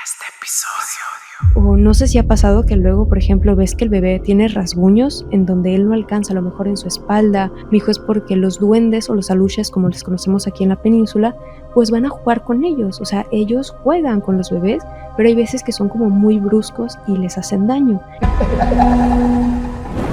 este episodio. O no sé si ha pasado que luego, por ejemplo, ves que el bebé tiene rasguños en donde él no alcanza, a lo mejor en su espalda. Mi hijo es porque los duendes o los aluches, como les conocemos aquí en la península, pues van a jugar con ellos. O sea, ellos juegan con los bebés, pero hay veces que son como muy bruscos y les hacen daño.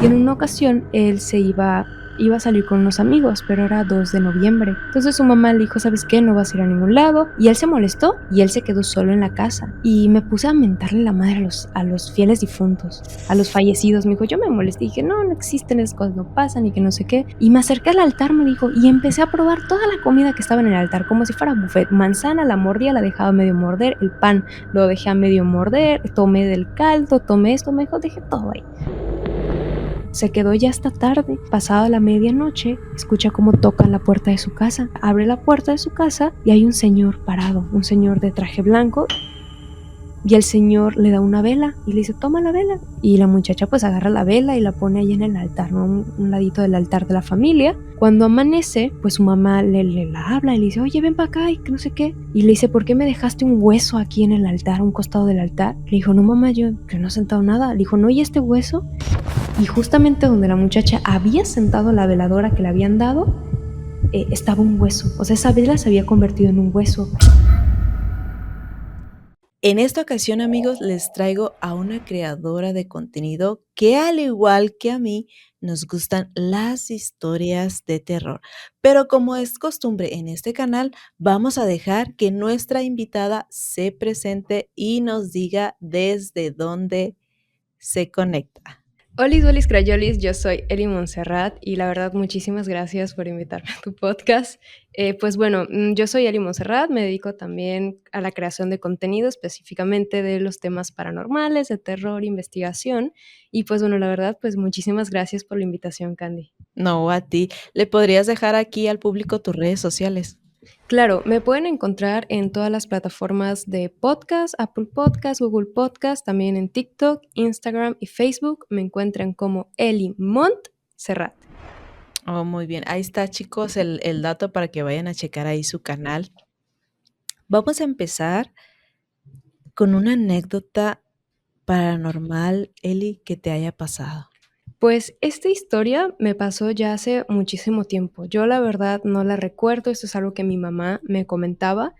Y en una ocasión él se iba a salir con unos amigos, pero era 2 de noviembre. Entonces su mamá le dijo, ¿sabes qué? No vas a ir a ningún lado. Y él se molestó y él se quedó solo en la casa. Y me puse a mentarle la madre a los fieles difuntos, a los fallecidos. Me dijo, yo me molesté y dije, no existen, esas cosas no pasan y que no sé qué. Y me acerqué al altar, me dijo, y empecé a probar toda la comida que estaba en el altar, como si fuera buffet. Manzana la mordía, la dejaba medio morder, el pan lo dejé a medio morder, tomé del caldo, tomé esto, me dijo, dejé todo ahí. Se quedó ya hasta tarde, pasada la medianoche, escucha cómo tocan la puerta de su casa. Abre la puerta de su casa y hay un señor parado, un señor de traje blanco. Y el señor le da una vela y le dice, toma la vela. Y la muchacha pues agarra la vela y la pone ahí en el altar, ¿no? Un ladito del altar de la familia. Cuando amanece, pues su mamá le la habla y le dice, oye, ven para acá y que no sé qué. Y le dice, ¿por qué me dejaste un hueso aquí en el altar, a un costado del altar? Le dijo, no mamá, yo no he sentado nada. Le dijo, no, ¿y este hueso? Y justamente donde la muchacha había sentado la veladora que le habían dado, estaba un hueso. O sea, esa vela se había convertido en un hueso. En esta ocasión, amigos, les traigo a una creadora de contenido que, al igual que a mí, nos gustan las historias de terror. Pero como es costumbre en este canal, vamos a dejar que nuestra invitada se presente y nos diga desde dónde se conecta. Olis crayolis, yo soy Eli Montserrat y la verdad muchísimas gracias por invitarme a tu podcast. Pues bueno, yo soy Eli Montserrat, me dedico también a la creación de contenido, específicamente de los temas paranormales, de terror, investigación. Y pues bueno, la verdad, pues muchísimas gracias por la invitación, Candy. No, a ti. ¿Le podrías dejar aquí al público tus redes sociales? Claro, me pueden encontrar en todas las plataformas de podcast, Apple Podcast, Google Podcast, también en TikTok, Instagram y Facebook. Me encuentran como Eli Montserrat. Oh, muy bien. Ahí está, chicos, el dato para que vayan a checar ahí su canal. Vamos a empezar con una anécdota paranormal, Eli, que te haya pasado. Pues esta historia me pasó ya hace muchísimo tiempo. Yo la verdad no la recuerdo, esto es algo que mi mamá me comentaba.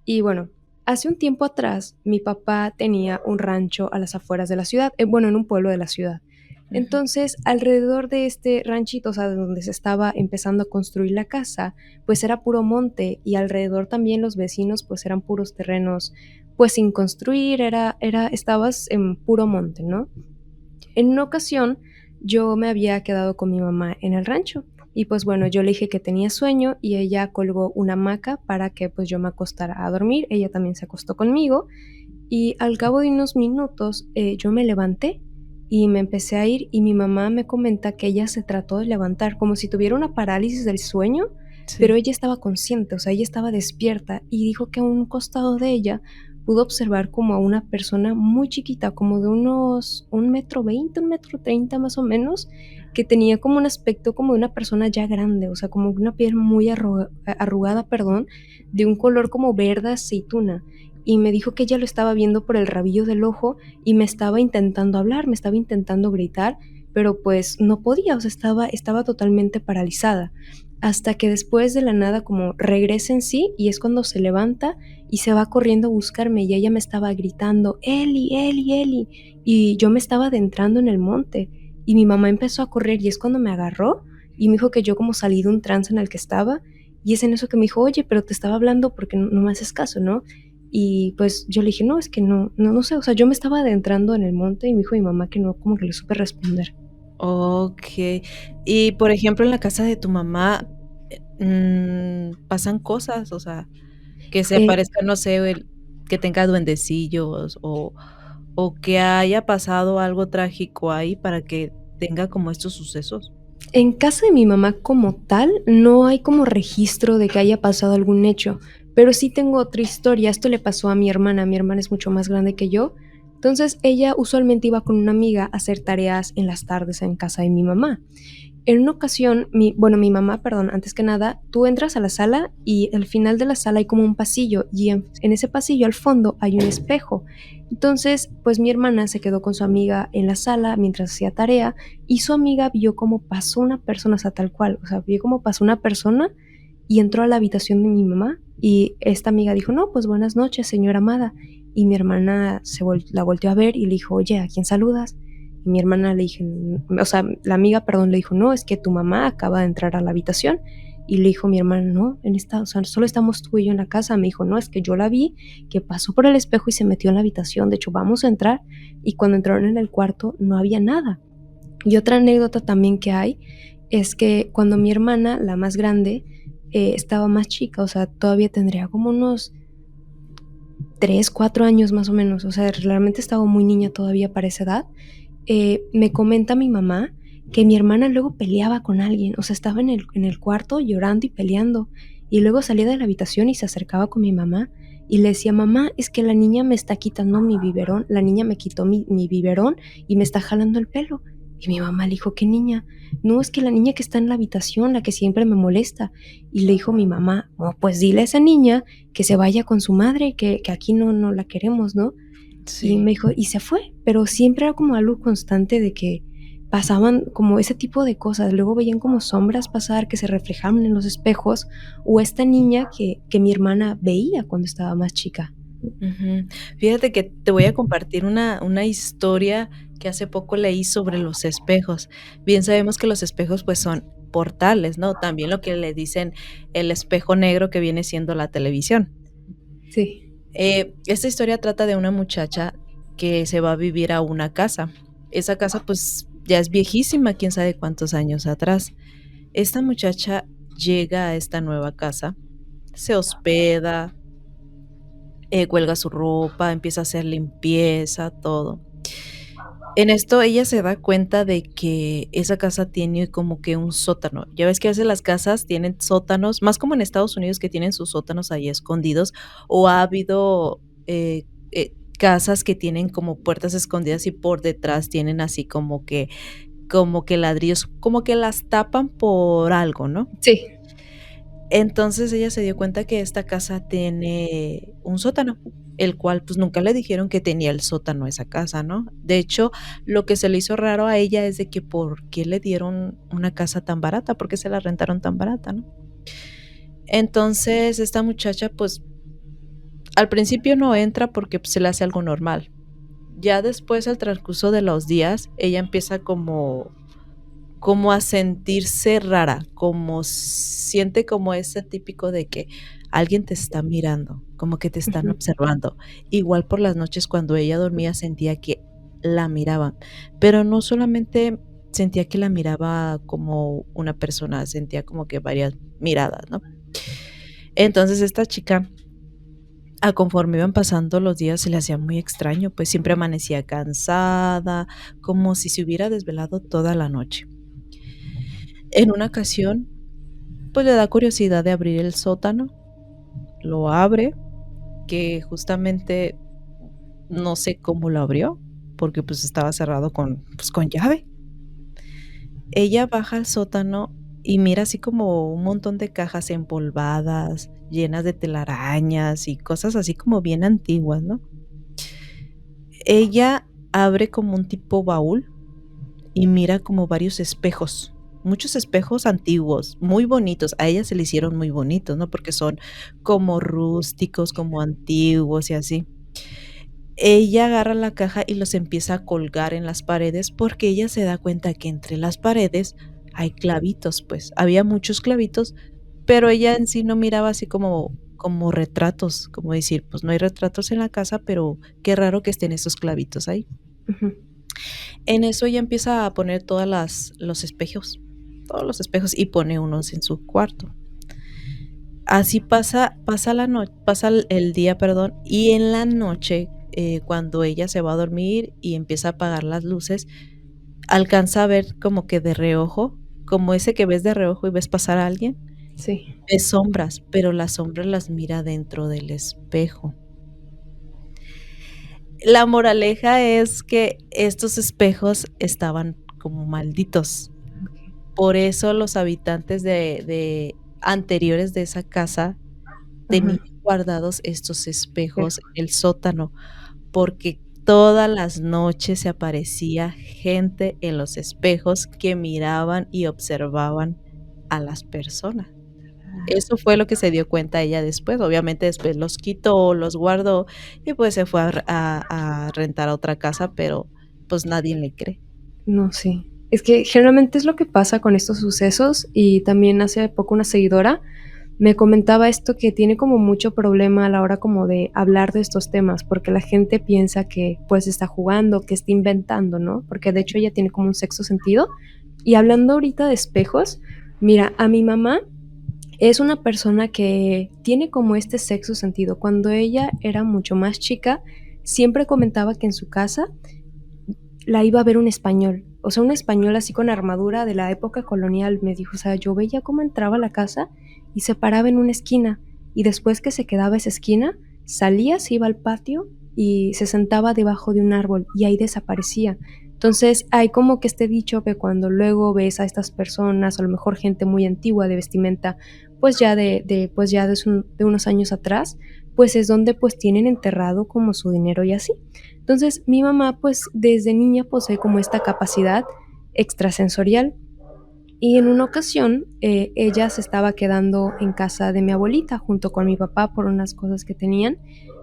Y bueno, hace un tiempo atrás mi papá tenía un rancho a las afueras de la ciudad, bueno, en un pueblo de la ciudad. Entonces, alrededor de este ranchito, o sea, de donde se estaba empezando a construir la casa, pues era puro monte y alrededor también los vecinos pues eran puros terrenos pues sin construir, estabas en puro monte, ¿no? En una ocasión yo me había quedado con mi mamá en el rancho y pues bueno, yo le dije que tenía sueño y ella colgó una hamaca para que pues yo me acostara a dormir, ella también se acostó conmigo y al cabo de unos minutos yo me levanté y me empecé a ir y mi mamá me comenta que ella se trató de levantar como si tuviera una parálisis del sueño, pero ella estaba consciente, o sea, ella estaba despierta y dijo que a un costado de ella pudo observar como a una persona muy chiquita, como de unos 1,20 m, 1,30 m más o menos, que tenía como un aspecto como de una persona ya grande, o sea, como una piel muy arrugada, de un color como verde aceituna. Y me dijo que ella lo estaba viendo por el rabillo del ojo y me estaba intentando hablar, me estaba intentando gritar, pero pues no podía, o sea, estaba totalmente paralizada. Hasta que después de la nada como regresa en sí y es cuando se levanta y se va corriendo a buscarme y ella me estaba gritando, Eli, Eli, Eli, y yo me estaba adentrando en el monte y mi mamá empezó a correr y es cuando me agarró y me dijo que yo como salí de un trance en el que estaba y es en eso que me dijo, oye, pero te estaba hablando porque no me haces caso, ¿no? Y pues yo le dije, no, es que no sé, o sea, yo me estaba adentrando en el monte y me dijo mi mamá que no, como que le supe responder. Ok. Y, por ejemplo, en la casa de tu mamá, ¿pasan cosas? O sea, que se Eh, parezca, no sé, que tenga duendecillos o que haya pasado algo trágico ahí para que tenga como estos sucesos. En casa de mi mamá como tal, no hay como registro de que haya pasado algún hecho, pero sí tengo otra historia. Esto le pasó a mi hermana es mucho más grande que yo. Entonces ella usualmente iba con una amiga a hacer tareas en las tardes en casa de mi mamá. En una ocasión, mi mamá, perdón, antes que nada, tú entras a la sala y al final de la sala hay como un pasillo y en ese pasillo al fondo hay un espejo. Entonces, pues mi hermana se quedó con su amiga en la sala mientras hacía tarea y su amiga vio cómo pasó una persona, o sea, tal cual, o sea, vio cómo pasó una persona y entró a la habitación de mi mamá y esta amiga dijo, no, pues buenas noches, señora amada. Y mi hermana la volteó a ver y le dijo, oye, ¿a quién saludas? Y mi hermana le dije, o sea, la amiga, perdón, le dijo, no, es que tu mamá acaba de entrar a la habitación. Y le dijo mi hermana, no, o sea, solo estamos tú y yo en la casa. Me dijo, no, es que yo la vi, que pasó por el espejo y se metió en la habitación. De hecho, vamos a entrar. Y cuando entraron en el cuarto, no había nada. Y otra anécdota también que hay es que cuando mi hermana, la más grande, estaba más chica, o sea, todavía tendría como unos 3, 4 años más o menos, o sea, realmente estaba muy niña todavía para esa edad. Me comenta mi mamá que mi hermana luego peleaba con alguien, o sea, estaba en el cuarto llorando y peleando, y luego salía de la habitación y se acercaba con mi mamá y le decía, mamá, es que la niña me está quitando mi biberón, la niña me quitó mi biberón y me está jalando el pelo. Y mi mamá le dijo, ¿qué niña? No, es que la niña que está en la habitación, la que siempre me molesta. Y le dijo mi mamá, oh, pues dile a esa niña que se vaya con su madre, que aquí no la queremos, ¿no? Y Sí. me dijo, y se fue, pero siempre era como algo constante de que pasaban como ese tipo de cosas, luego veían como sombras pasar que se reflejaban en los espejos, o esta niña que mi hermana veía cuando estaba más chica. Ujú. Fíjate que te voy a compartir una historia que hace poco leí sobre los espejos. Bien sabemos que los espejos, pues, son portales, ¿no? También lo que le dicen el espejo negro que viene siendo la televisión. Sí. Esta historia trata de una muchacha que se va a vivir a una casa. Esa casa, pues, ya es viejísima, quién sabe cuántos años atrás. Esta muchacha llega a esta nueva casa, se hospeda, cuelga su ropa, empieza a hacer limpieza, todo. En esto ella se da cuenta de que esa casa tiene como que un sótano. Ya ves que a veces las casas tienen sótanos, más como en Estados Unidos que tienen sus sótanos ahí escondidos, o ha habido casas que tienen como puertas escondidas y por detrás tienen así como que ladrillos, como que las tapan por algo, ¿no? Sí. Entonces ella se dio cuenta que esta casa tiene un sótano, el cual pues nunca le dijeron que tenía el sótano esa casa, ¿no? De hecho, lo que se le hizo raro a ella es de que por qué le dieron una casa tan barata, por qué se la rentaron tan barata, ¿no? Entonces esta muchacha pues al principio no entra porque pues, se le hace algo normal. Ya después al transcurso de los días, ella empieza como a sentirse rara, como siente como ese típico de que alguien te está mirando, como que te están Ujú. observando. Igual por las noches cuando ella dormía sentía que la miraban, pero no solamente sentía que la miraba como una persona, sentía como que varias miradas, ¿no? Entonces esta chica, a conforme iban pasando los días, se le hacía muy extraño, pues siempre amanecía cansada, como si se hubiera desvelado toda la noche. En una ocasión, pues, le da curiosidad de abrir el sótano, lo abre, que justamente no sé cómo lo abrió, porque, pues, estaba cerrado con llave. Ella baja al sótano y mira así como un montón de cajas empolvadas, llenas de telarañas y cosas así como bien antiguas, ¿no? Ella abre como un tipo baúl y mira como varios espejos, muchos espejos antiguos, muy bonitos. A ella se le hicieron muy bonitos, ¿no? Porque son como rústicos, como antiguos y así. Ella agarra la caja y los empieza a colgar en las paredes porque ella se da cuenta que entre las paredes hay clavitos, pues había muchos clavitos, pero ella en sí no miraba así como retratos, como decir, pues no hay retratos en la casa, pero qué raro que estén esos clavitos ahí. Ujú. En eso ella empieza a poner todas las los espejos, todos los espejos, y pone unos en su cuarto. Así pasa el día, perdón, y en la noche, cuando ella se va a dormir y empieza a apagar las luces, alcanza a ver como que de reojo, como ese que ves de reojo y ves pasar a alguien, Sí. ves sombras, pero las sombras las mira dentro del espejo. La moraleja es que estos espejos estaban como malditos. por eso los habitantes de anteriores de esa casa tenían Ajá, guardados estos espejos espejo. en el sótano, porque todas las noches se aparecía gente en los espejos que miraban y observaban a las personas. Ah, Eso fue lo que se dio cuenta ella después. Obviamente, después los quitó, los guardó y, pues, se fue a rentar a otra casa, pero, pues, nadie le cree. no, sí. Es que generalmente es lo que pasa con estos sucesos y también hace poco una seguidora me comentaba esto que tiene como mucho problema a la hora como de hablar de estos temas, porque la gente piensa que pues está jugando, que está inventando, ¿no? Porque de hecho ella tiene como un sexto sentido. Y hablando ahorita de espejos, mira, a mi mamá es una persona que tiene como este sexto sentido. Cuando ella era mucho más chica, siempre comentaba que en su casa la iba a ver un español, o sea, un español así con armadura de la época colonial, me dijo, o sea, yo veía cómo entraba a la casa y se paraba en una esquina, y después que se quedaba esa esquina, salía, se iba al patio y se sentaba debajo de un árbol y ahí desaparecía. Entonces hay como que este dicho que cuando luego ves a estas personas, a lo mejor gente muy antigua de vestimenta, pues ya pues ya de unos años atrás, pues es donde pues tienen enterrado como su dinero y así. Entonces, mi mamá, pues desde niña posee como esta capacidad extrasensorial y en una ocasión ella se estaba quedando en casa de mi abuelita junto con mi papá por unas cosas que tenían.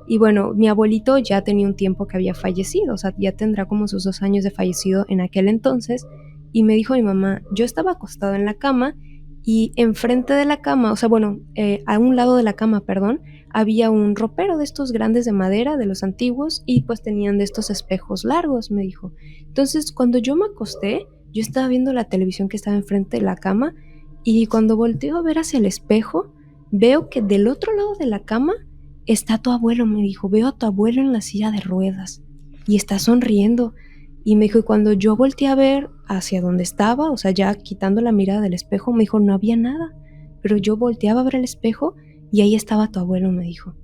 Y bueno, mi abuelito ya tenía un tiempo que había fallecido, o sea, ya tendrá como sus 2 años de fallecido en aquel entonces. Y me dijo mi mamá, yo estaba acostado en la cama y enfrente de la cama, o sea, bueno, a un lado de la cama, perdón, había un ropero de estos grandes de madera, de los antiguos, y pues tenían de estos espejos largos, me dijo. Entonces, cuando yo me acosté, yo estaba viendo la televisión que estaba enfrente de la cama y cuando volteo a ver hacia el espejo, veo que del otro lado de la cama está tu abuelo, me dijo, veo a tu abuelo en la silla de ruedas y está sonriendo. Y me dijo, y cuando yo volteé a ver hacia donde estaba, o sea, ya quitando la mirada del espejo, me dijo, no había nada. Pero yo volteaba a ver el espejo y ahí estaba tu abuelo, me dijo.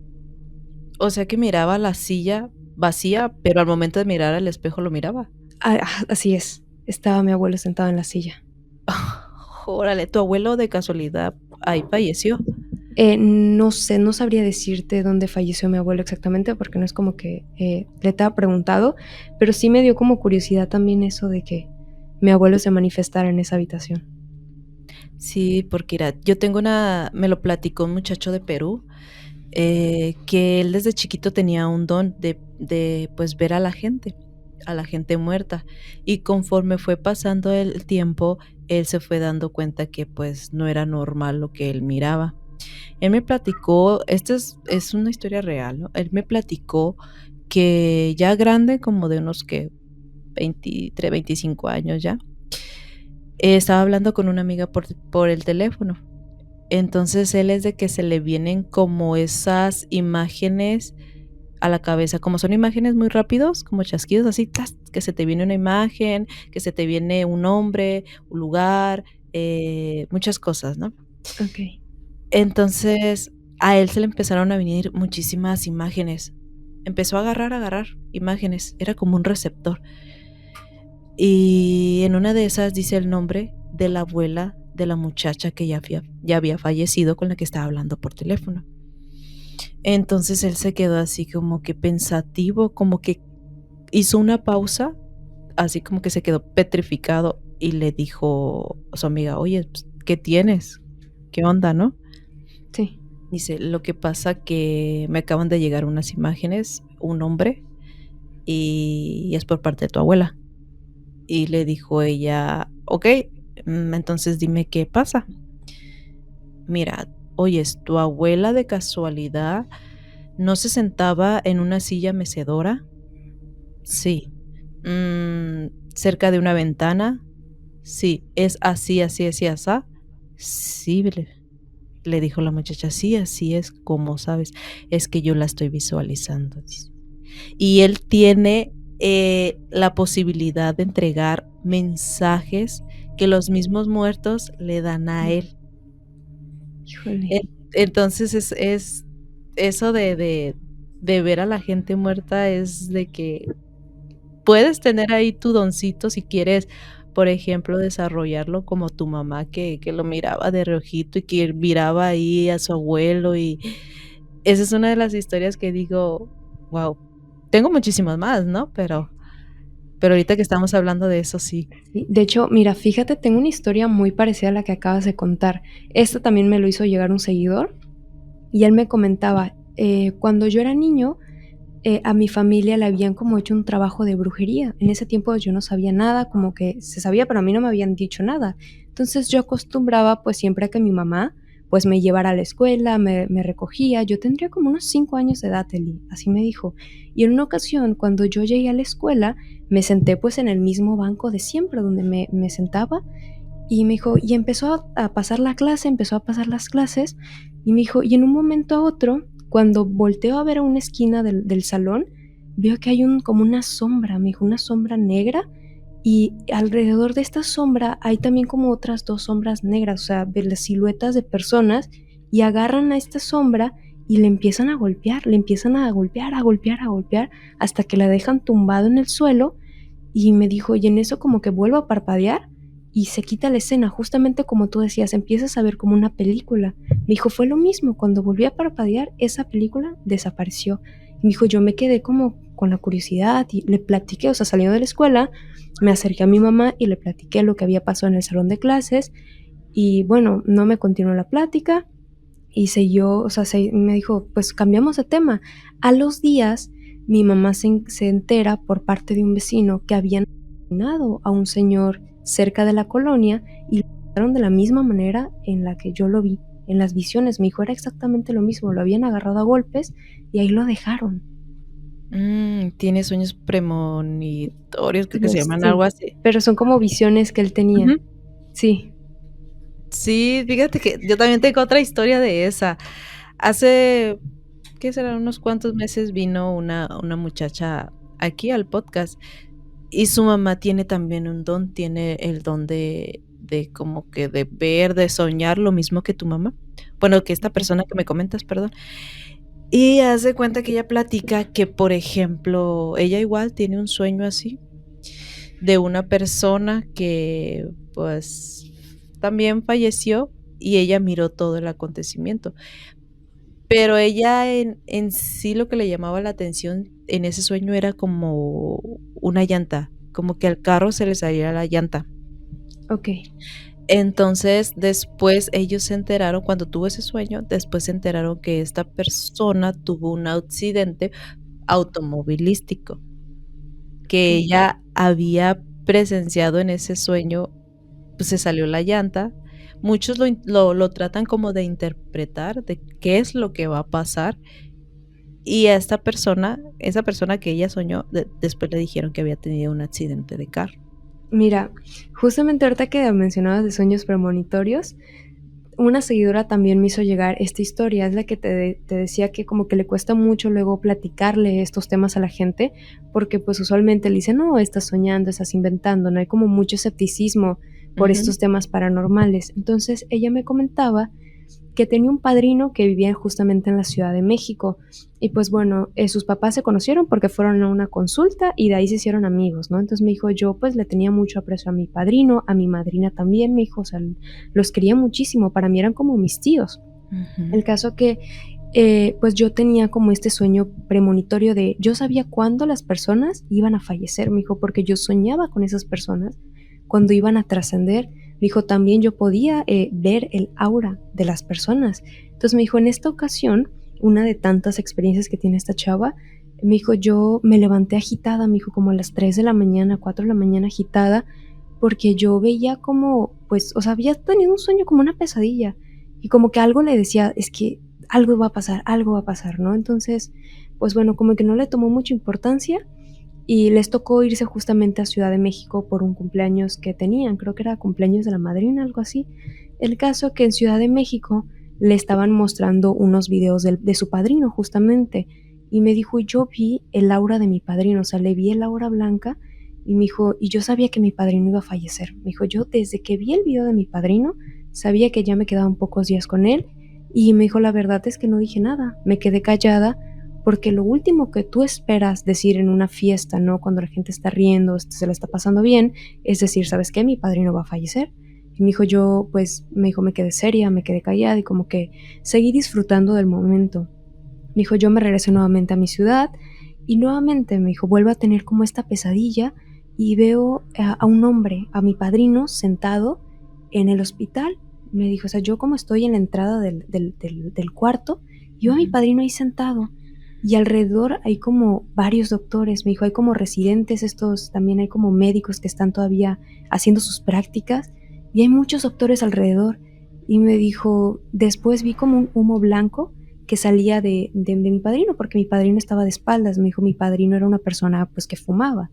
O sea que miraba la silla vacía, pero al momento de mirar al espejo lo miraba. Así es, estaba mi abuelo sentado en la silla. Órale, ¿tu abuelo de casualidad ahí falleció? No sé, no sabría decirte dónde falleció mi abuelo exactamente porque no es como que le te ha preguntado, pero sí me dio como curiosidad también eso de que mi abuelo se manifestara en esa habitación. Sí, porque mira, yo tengo me lo platicó un muchacho de Perú, que él desde chiquito tenía un don de, pues, ver a la gente muerta, y conforme fue pasando el tiempo, él se fue dando cuenta que, pues, no era normal lo que él miraba. Él me platicó, esta es una historia real, ¿no? Él me platicó que ya grande, como de unos, que 23, 25 años ya, estaba hablando con una amiga por el teléfono. Entonces, él es de que se le vienen como esas imágenes a la cabeza, como son imágenes muy rápidos, como chasquidos así, tas, que se te viene una imagen, que se te viene un nombre, un lugar, muchas cosas, ¿no? Ok. Entonces, a él se le empezaron a venir muchísimas imágenes. Empezó a agarrar imágenes, era como un receptor. Y en una de esas dice el nombre de la abuela de la muchacha que ya había fallecido, con la que estaba hablando por teléfono. Entonces él se quedó así como que pensativo, como que hizo una pausa, así como que se quedó petrificado y le dijo a su amiga, oye, pues, ¿qué tienes? ¿Qué onda, no? Sí. Dice, lo que pasa que me acaban de llegar unas imágenes, un hombre, y es por parte de tu abuela. Y le dijo ella, ok, entonces dime qué pasa. Mira, oyes, tu abuela de casualidad no se sentaba en una silla mecedora. Sí. Cerca de una ventana. Sí. Es así, así, así, así. Sí, le dijo la muchacha, sí, así es, como sabes, es que yo la estoy visualizando, dice. Y él tiene la posibilidad de entregar mensajes que los mismos muertos le dan a él. Híjole. Entonces es eso de ver a la gente muerta, es de que puedes tener ahí tu doncito si quieres por ejemplo, desarrollarlo como tu mamá que lo miraba de reojito y que miraba ahí a su abuelo, y esa es una de las historias que digo: "Guau". Tengo muchísimas más, ¿no? Pero ahorita que estamos hablando de eso, sí. Sí, de hecho, mira, fíjate, tengo una historia muy parecida a la que acabas de contar. Esta también me lo hizo llegar un seguidor y él me comentaba, cuando yo era niño, a mi familia le habían como hecho un trabajo de brujería. En ese tiempo yo no sabía nada, como que se sabía, pero a mí no me habían dicho nada. Entonces yo acostumbraba pues siempre a que mi mamá pues me llevara a la escuela, me recogía. Yo tendría como unos 5 años de edad, Eli, así me dijo. Y en una ocasión, cuando yo llegué a la escuela, me senté pues en el mismo banco de siempre donde me sentaba y me dijo, y empezó a pasar la clase, empezó a pasar las clases, y me dijo, y en un momento a otro, cuando volteo a ver a una esquina del salón, veo que hay como una sombra, me dijo, una sombra negra, y alrededor de esta sombra hay también como otras dos sombras negras, o sea, de las siluetas de personas, y agarran a esta sombra y le empiezan a golpear, le empiezan a golpear, a golpear, a golpear, hasta que la dejan tumbado en el suelo, y me dijo, y en eso como que vuelvo a parpadear y se quita la escena, justamente como tú decías, empiezas a ver como una película. Me dijo, fue lo mismo, cuando volví a parpadear, esa película desapareció. Y me dijo, yo me quedé como con la curiosidad y le platiqué, o sea, saliendo de la escuela, me acerqué a mi mamá y le platiqué lo que había pasado en el salón de clases y bueno, no me continuó la plática y siguió, o sea, me dijo, pues cambiamos de tema. A los días, mi mamá se entera por parte de un vecino que habían asesinado a un señor cerca de la colonia y lo mataron de la misma manera en la que yo lo vi. En las visiones, mi hijo era exactamente lo mismo, lo habían agarrado a golpes y ahí lo dejaron. Tiene sueños premonitorios, creo que se llaman, Sí, algo así. pero son como visiones que él tenía. Ujú. Sí, Sí, fíjate que yo también tengo otra historia de esa. Hace, ¿qué será? Unos cuantos meses vino una muchacha aquí al podcast, y su mamá tiene también un don, tiene el don de como que de ver, de soñar lo mismo que tu mamá. Bueno, que esta persona que me comentas, perdón. Y haz de cuenta que ella platica que, por ejemplo, ella igual tiene un sueño así, de una persona que, pues, también falleció, y ella miró todo el acontecimiento. Pero ella en sí lo que le llamaba la atención en ese sueño era como una llanta, como que al carro se le saliera la llanta. ok. Entonces, después ellos se enteraron, cuando tuvo ese sueño, después se enteraron que esta persona tuvo un accidente automovilístico, que Ok. ella había presenciado en ese sueño, pues, se salió la llanta. Muchos lo tratan como de interpretar, de qué es lo que va a pasar, y a esa persona que ella soñó, después le dijeron que había tenido un accidente de carro. Mira, justamente ahorita que mencionabas de sueños premonitorios, una seguidora también me hizo llegar esta historia, es la que te decía que como que le cuesta mucho luego platicarle estos temas a la gente, porque pues usualmente le dicen, no, estás soñando, estás inventando, no hay como mucho escepticismo por Ujú. estos temas paranormales. Entonces ella me comentaba que tenía un padrino que vivía justamente en la Ciudad de México. Y pues bueno, sus papás se conocieron porque fueron a una consulta y de ahí se hicieron amigos, ¿no? Entonces me dijo, yo pues le tenía mucho aprecio a mi padrino, a mi madrina también, me dijo, o sea, los quería muchísimo, para mí eran como mis tíos. Ujú. El caso que pues yo tenía como este sueño premonitorio de, yo sabía cuándo las personas iban a fallecer, me dijo, porque yo soñaba con esas personas cuando iban a trascender. Me dijo, también yo podía ver el aura de las personas. Entonces me dijo, en esta ocasión, una de tantas experiencias que tiene esta chava, me dijo, yo me levanté agitada, me dijo, como a las 3 de la mañana, 4 de la mañana agitada, porque yo veía como, pues, o sea, había tenido un sueño como una pesadilla y como que algo le decía, es que algo va a pasar, ¿no? Entonces, pues bueno, como que no le tomó mucha importancia y les tocó irse justamente a Ciudad de México por un cumpleaños que tenían, creo que era cumpleaños de la madrina, algo así. El caso que en Ciudad de México le estaban mostrando unos videos de su padrino justamente y me dijo, yo vi el aura de mi padrino, o sea, le vi el aura blanca y me dijo, y yo sabía que mi padrino iba a fallecer. Me dijo, yo desde que vi el video de mi padrino, sabía que ya me quedaban pocos días con él y me dijo, la verdad es que no dije nada, me quedé callada porque lo último que tú esperas decir en una fiesta, ¿no? Cuando la gente está riendo, se la está pasando bien, es decir, ¿sabes qué? Mi padrino va a fallecer. Y me dijo, me quedé seria, me quedé callada y como que seguí disfrutando del momento. Me dijo, yo me regresé nuevamente a mi ciudad y nuevamente me dijo, vuelvo a tener como esta pesadilla y veo a un hombre, a mi padrino, sentado en el hospital. Me dijo, o sea, yo como estoy en la entrada del cuarto, yo a mi padrino ahí sentado y alrededor hay como varios doctores. Me dijo, hay como residentes estos, también hay como médicos que están todavía haciendo sus prácticas y hay muchos doctores alrededor. Y me dijo, después vi como un humo blanco que salía de mi padrino, porque mi padrino estaba de espaldas. Me dijo, mi padrino era una persona pues que fumaba.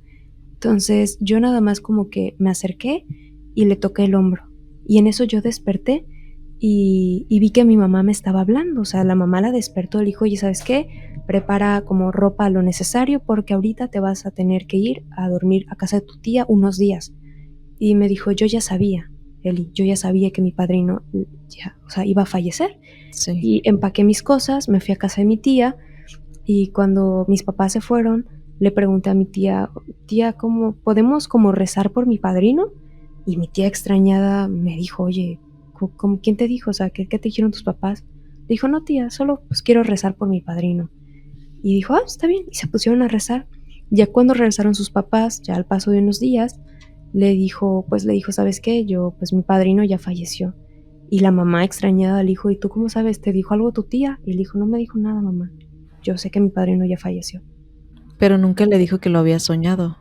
Entonces yo nada más como que me acerqué y le toqué el hombro. Y en eso yo desperté y vi que mi mamá me estaba hablando. O sea, la mamá la despertó, le dijo, oye, ¿sabes qué? Prepara como ropa lo necesario porque ahorita te vas a tener que ir a dormir a casa de tu tía unos días. Y me dijo, yo ya sabía, Eli, yo ya sabía que mi padrino ya, o sea, iba a fallecer. Sí. Y empaqué mis cosas, me fui a casa de mi tía y cuando mis papás se fueron, le pregunté a mi tía, tía, ¿cómo podemos como rezar por mi padrino? Y mi tía extrañada me dijo, oye, ¿quién te dijo? O sea, ¿qué te dijeron tus papás? Le dijo, no tía, solo pues quiero rezar por mi padrino. Y dijo, ah, está bien, y se pusieron a rezar. Ya cuando regresaron sus papás, ya al paso de unos días, le dijo, ¿sabes qué? Pues mi padrino ya falleció. Y la mamá extrañada le dijo, ¿y tú cómo sabes? ¿Te dijo algo tu tía? Y le dijo, no me dijo nada, mamá. Yo sé que mi padrino ya falleció. Pero nunca le dijo que lo había soñado.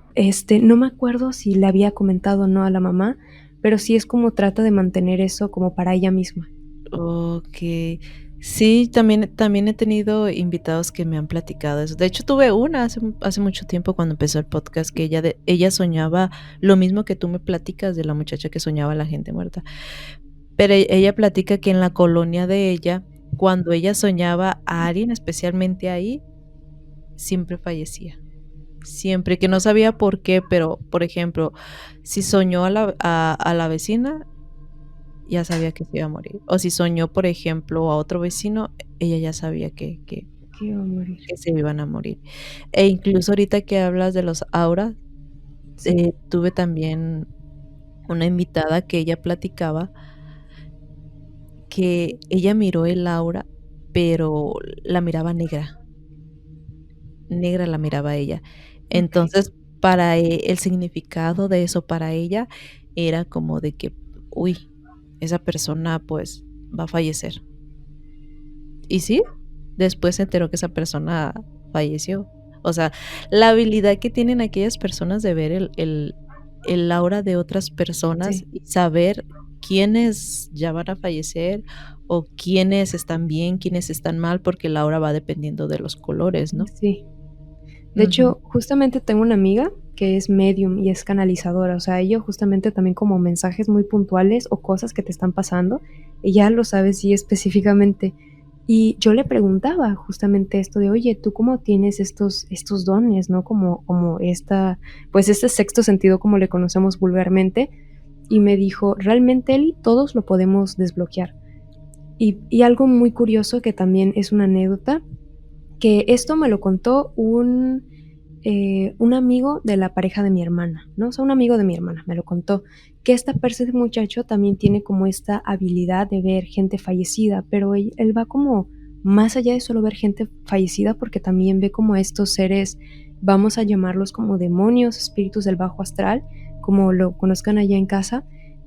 No me acuerdo si le había comentado o no a la mamá, pero sí es como trata de mantener eso como para ella misma. Okey. Sí, también he tenido invitados que me han platicado eso. De hecho, tuve una hace mucho tiempo cuando empezó el podcast que ella soñaba lo mismo que tú me platicas de la muchacha que soñaba a la gente muerta. Pero ella platica que en la colonia de ella, cuando ella soñaba a alguien, especialmente ahí, siempre fallecía. Siempre, que no sabía por qué, pero, por ejemplo, si soñó a la vecina, ya sabía que se iba a morir. O si soñó, por ejemplo, a otro vecino, ella ya sabía Que iba a morir. que se iban a morir. E incluso ahorita que hablas de los auras, Sí. tuve también una invitada que ella platicaba que ella miró el aura, pero la miraba negra, negra la miraba ella. Ok. Entonces, para el significado de eso para ella era como de que, uy, esa persona, pues, va a fallecer. Y sí, después se enteró que esa persona falleció. O sea, la habilidad que tienen aquellas personas de ver el aura de otras personas Sí, y saber quiénes ya van a fallecer o quiénes están bien, quiénes están mal, porque el aura va dependiendo de los colores, ¿no? sí. De Ujú. hecho, justamente tengo una amiga que es medium y es canalizadora, o sea, ella justamente también como mensajes muy puntuales o cosas que te están pasando, ella lo sabe sí específicamente. Y yo le preguntaba justamente esto de, oye, ¿tú cómo tienes estos dones, no? Como pues este sexto sentido como le conocemos vulgarmente. Y me dijo, realmente Eli, todos lo podemos desbloquear. Y algo muy curioso que también es una anécdota, que esto me lo contó un amigo de la pareja de mi hermana, ¿no? O sea, un amigo de mi hermana me lo contó, que este muchacho también tiene como esta habilidad de ver gente fallecida, pero él va como más allá de solo ver gente fallecida porque también ve como estos seres, vamos a llamarlos como demonios, espíritus del bajo astral, como lo conozcan allá en casa.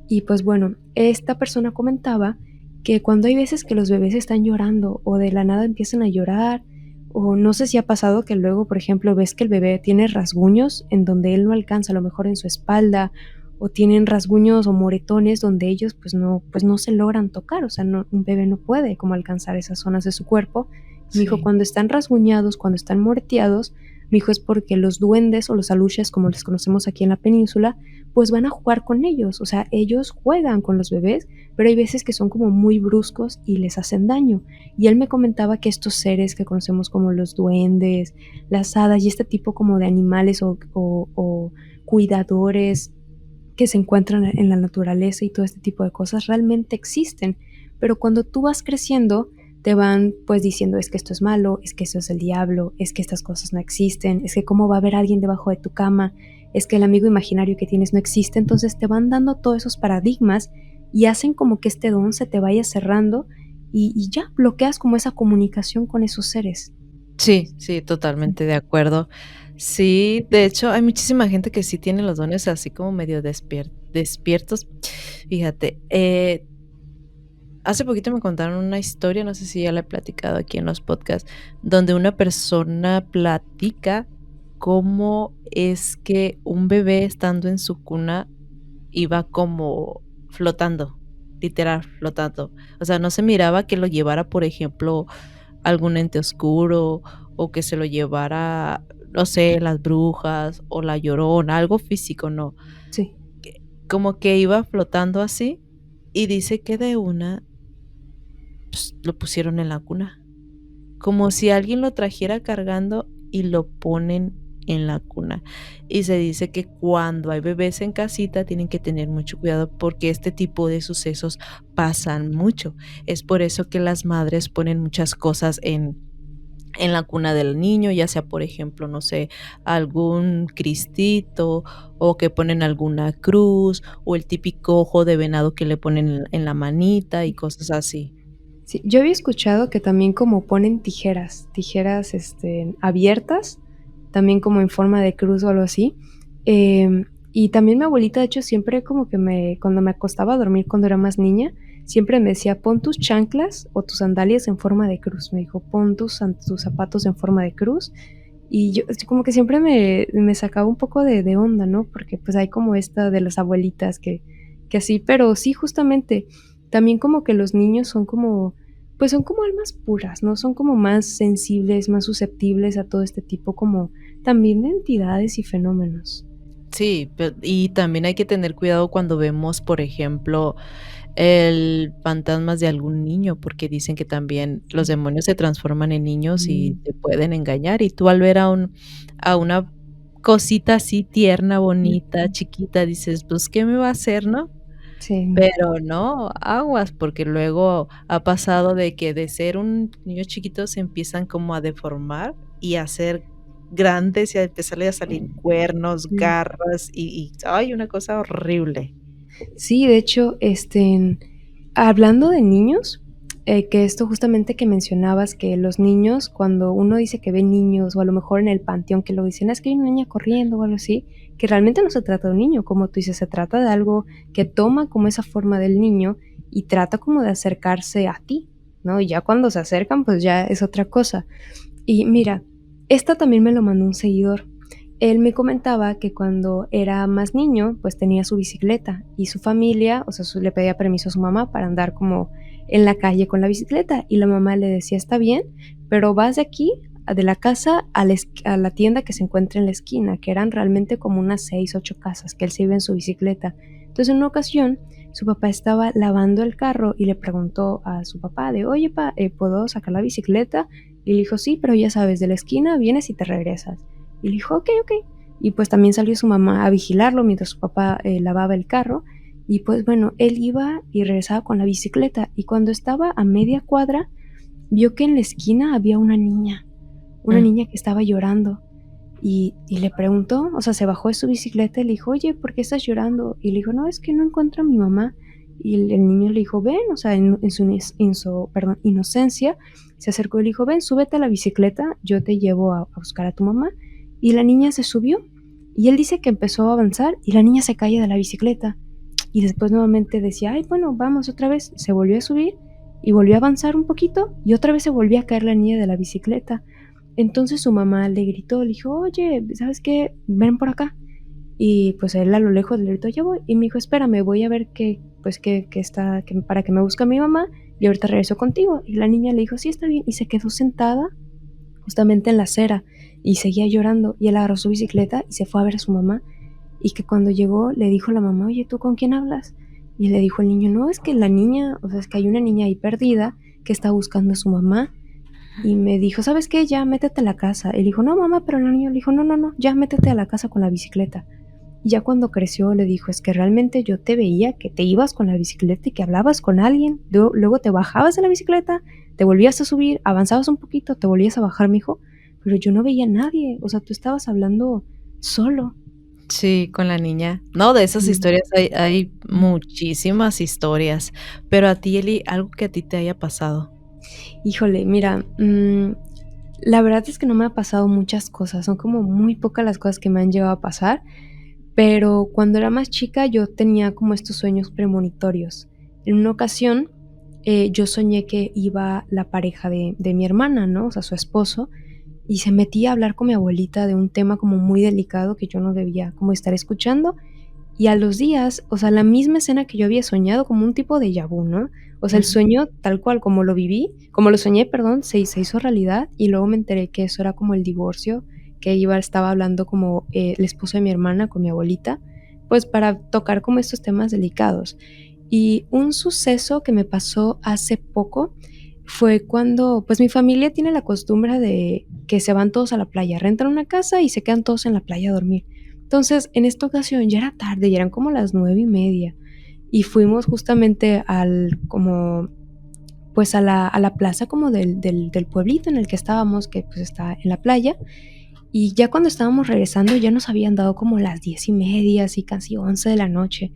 Y pues bueno, esta persona comentaba que cuando hay veces que los bebés están llorando o de la nada empiezan a llorar, o no sé si ha pasado que luego, por ejemplo, ves que el bebé tiene rasguños en donde él no alcanza, a lo mejor en su espalda, o tienen rasguños o moretones donde ellos pues no se logran tocar, o sea, un bebé no puede como alcanzar esas zonas de su cuerpo. Me dijo, Sí. cuando están rasguñados, cuando están moreteados, me dijo, es porque los duendes o los aluches, como les conocemos aquí en la península, pues van a jugar con ellos, o sea, ellos juegan con los bebés, pero hay veces que son como muy bruscos y les hacen daño. Y él me comentaba que estos seres que conocemos como los duendes, las hadas y este tipo como de animales o cuidadores que se encuentran en la naturaleza y todo este tipo de cosas realmente existen. Pero cuando tú vas creciendo, te van pues diciendo es que esto es malo, es que esto es el diablo, es que estas cosas no existen, es que cómo va a haber alguien debajo de tu cama, es que el amigo imaginario que tienes no existe. Entonces te van dando todos esos paradigmas y hacen como que este don se te vaya cerrando y ya bloqueas como esa comunicación con esos seres. Sí, sí, totalmente de acuerdo. Sí, de hecho, hay muchísima gente que sí tiene los dones así como medio despiertos. Fíjate, hace poquito me contaron una historia, no sé si ya la he platicado aquí en los podcasts, donde una persona platica cómo es que un bebé estando en su cuna iba como flotando, literal, flotando. O sea, no se miraba que lo llevara, por ejemplo, algún ente oscuro o que se lo llevara, no sé, las brujas o la llorona, algo físico, no. Sí, Como que iba flotando así y dice que de una pues, lo pusieron en la cuna, como si alguien lo trajera cargando y lo ponen en la cuna. Y se dice que cuando hay bebés en casita tienen que tener mucho cuidado porque este tipo de sucesos pasan mucho. Es por eso que las madres ponen muchas cosas en la cuna del niño, ya sea, por ejemplo, no sé, algún cristito o que ponen alguna cruz o el típico ojo de venado que le ponen en la manita y cosas así. sí. Yo había escuchado que también como ponen tijeras abiertas, también como en forma de cruz o algo así. Y también mi abuelita, de hecho, siempre como que cuando me acostaba a dormir cuando era más niña, siempre me decía, pon tus chanclas o tus sandalias en forma de cruz. Me dijo, pon tus zapatos en forma de cruz. Y yo como que siempre me sacaba un poco de onda, ¿no? Porque pues hay como esta de las abuelitas que así, pero sí, justamente, también como que los niños son como, pues son como almas puras, ¿no? Son como más sensibles, más susceptibles a todo este tipo como también de entidades y fenómenos. Sí, y también hay que tener cuidado cuando vemos, por ejemplo, el fantasmas de algún niño, porque dicen que también los Sí. demonios se transforman en niños y Mm, te pueden engañar. Y tú al ver a una cosita así tierna, bonita, ujú. chiquita, dices: "Pues, ¿qué me va a hacer?", ¿no? Sí. Pero no, aguas, porque luego ha pasado de que de ser un niño chiquito se empiezan como a deformar y a ser grandes y a empezarle a salir cuernos, Mm. garras y, ay, una cosa horrible. Sí, de hecho, hablando de niños, que esto justamente que mencionabas, que los niños, cuando uno dice que ve niños, o a lo mejor en el panteón que lo dicen, es que hay una niña corriendo o algo así, que realmente no se trata de un niño, como tú dices, se trata de algo que toma como esa forma del niño y trata como de acercarse a ti, ¿no? Y ya cuando se acercan, pues ya es otra cosa. Y mira, esta también me lo mandó un seguidor. Él me comentaba que cuando era más niño, pues tenía su bicicleta y su familia, o sea, le pedía permiso a su mamá para andar como en la calle con la bicicleta y la mamá le decía, está bien, pero vas de aquí, de la casa a la tienda que se encuentra en la esquina, que eran realmente como unas 6, 8 casas, que él se iba en su bicicleta. Entonces en una ocasión su papá estaba lavando el carro y le preguntó a su papá de, oye, pa, ¿puedo sacar la bicicleta? Y le dijo, sí, pero ya sabes, de la esquina vienes y te regresas. Y le dijo, ok, ok. Y pues también salió su mamá a vigilarlo mientras su papá lavaba el carro. Y pues bueno, él iba y regresaba con la bicicleta. Y cuando estaba a media cuadra, vio que en la esquina había una Mm. niña que estaba llorando. Y le preguntó, o sea, se bajó de su bicicleta y le dijo, oye, ¿por qué estás llorando? Y le dijo, no, es que no encuentro a mi mamá. Y el niño le dijo, ven, o sea, perdón, inocencia, se acercó y le dijo, ven, súbete a la bicicleta, yo te llevo a buscar a tu mamá. Y la niña se subió. Y él dice que empezó a avanzar y la niña se cae de la bicicleta. Y después nuevamente decía, ay, bueno, vamos otra vez. Se volvió a subir y volvió a avanzar un poquito y otra vez se volvió a caer la niña de la bicicleta. Entonces su mamá le gritó, le dijo, oye, ¿sabes qué? Ven por acá. Y pues él a lo lejos le gritó, ya voy. Y me dijo, espérame, voy a ver para que me busque a mi mamá y ahorita regreso contigo. Y la niña le dijo, sí, está bien. Y se quedó sentada justamente en la acera y seguía llorando. Y él agarró su bicicleta y se fue a ver a su mamá. Y que cuando llegó le dijo a la mamá, oye, ¿tú con quién hablas? Y le dijo el niño, no, es que la niña, o sea, es que hay una niña ahí perdida que está buscando a su mamá. Y me dijo, ¿sabes qué? Ya métete a la casa. Él dijo, no, mamá, pero el niño le dijo, no, no, no, ya métete a la casa con la bicicleta. Y ya cuando creció le dijo, es que realmente yo te veía que te ibas con la bicicleta y que hablabas con alguien, luego te bajabas de la bicicleta, te volvías a subir, avanzabas un poquito, te volvías a bajar, mijo, pero yo no veía a nadie, o sea, tú estabas hablando solo. Sí, con la niña. No, de esas Sí. historias hay muchísimas historias, pero a ti, Eli, algo que a ti te haya pasado. Híjole, mira, la verdad es que no me ha pasado muchas cosas, son como muy pocas las cosas que me han llegado a pasar, pero cuando era más chica yo tenía como estos sueños premonitorios. En una ocasión, yo soñé que iba la pareja de mi hermana, ¿no? O sea, su esposo, y se metía a hablar con mi abuelita de un tema como muy delicado que yo no debía como estar escuchando. Y a los días, o sea, la misma escena que yo había soñado, como un tipo de déjà vu, ¿no? O sea, el Ujú. sueño tal cual como lo viví, como lo soñé, perdón, se hizo realidad y luego me enteré que eso era como el divorcio, que estaba hablando como el esposo de mi hermana con mi abuelita, pues para tocar como estos temas delicados. Y un suceso que me pasó hace poco fue cuando, pues mi familia tiene la costumbre de que se van todos a la playa, rentan una casa y se quedan todos en la playa a dormir. Entonces, en esta ocasión ya era tarde, ya eran como las 9:30 y fuimos justamente como, pues a la plaza como del pueblito en el que estábamos, que pues está en la playa, y ya cuando estábamos regresando ya nos habían dado como las 10:30, así casi 11 de la noche.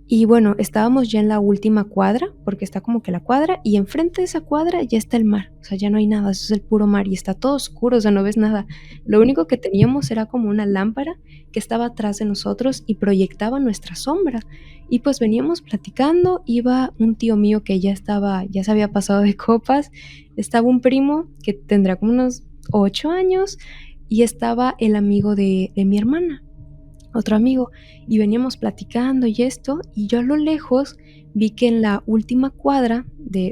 Y bueno, estábamos ya en la última cuadra, porque está como que la cuadra, y enfrente de esa cuadra ya está el mar, o sea, ya no hay nada, eso es el puro mar, y está todo oscuro, o sea, no ves nada. Lo único que teníamos era como una lámpara que estaba atrás de nosotros y proyectaba nuestra sombra. Y pues veníamos platicando, iba un tío mío que ya se había pasado de copas, estaba un primo que tendrá como unos 8 años, y estaba el amigo de mi hermana, otro amigo, y veníamos platicando y esto, y yo a lo lejos vi que en la última cuadra,